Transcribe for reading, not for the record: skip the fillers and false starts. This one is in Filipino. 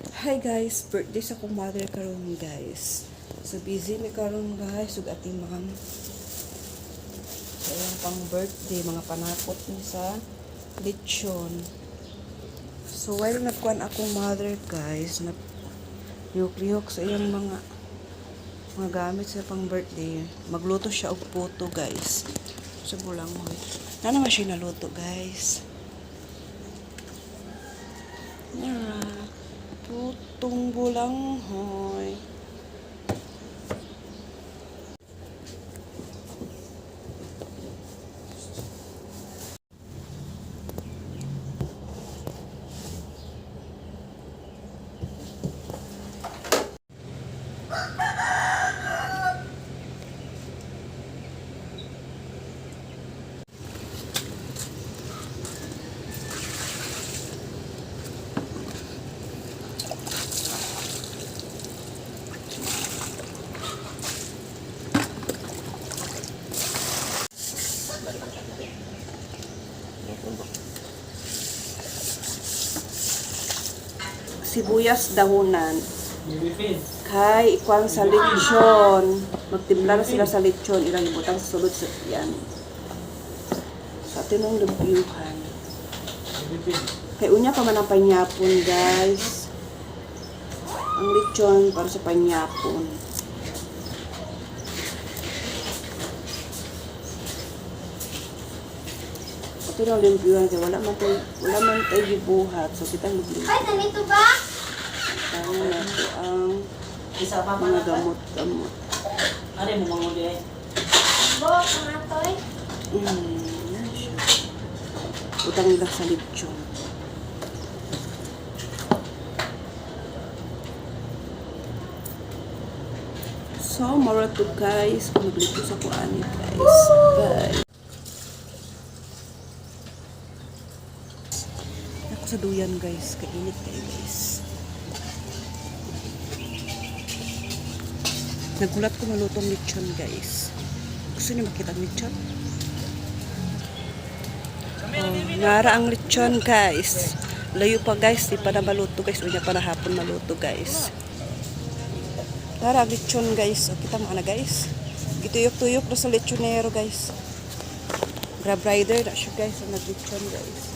Hi guys, birthday sa akong mother karon guys. So busy mi karon guys, ug ating mga sa iyang pang birthday, mga panakot ni sa lechon. So while nagkuan akong mother guys, lihok-lihok sa iyang mga gamit sa pang birthday, magluto siya og puto guys. So bulangoy. Na naman siya naluto guys. Putong bulanghoy. Sibuyas dahunan. Kay ikuan sa lechon. Magtimpla na sila sa lechon. Ilang ibutang sa sulod sa yan. Sa tinong lumpiyuhan. Kay unya pa man ang panyapon guys. Ang lechon para sa panyapon. Ito na lumpiyuhan kaya wala man tayo gibuhat. So kita lumpiyuhan. Ay, ganito ba? Kaya nato ang mga gamot-gamot. Ano mo mga muli ay? Bo, kamatoy. Yan siya. Utang nila sa lechon. So, mara to guys. Kung naglito sa kuani guys. Bye. Ako sa duyan guys. Kainit kayo guys. Nagulat ko malutong lechon guys. Gusto niyo makita ang lechon? Nara ang lechon guys. Layo pa guys, di pa na maluto guys. Unya pa na hapon maluto guys. Nara ang lechon guys. O, kita mo na guys. Gituyok-tuyok na sa lechonero guys. Grab rider na siya guys. Ang nag-lechon guys.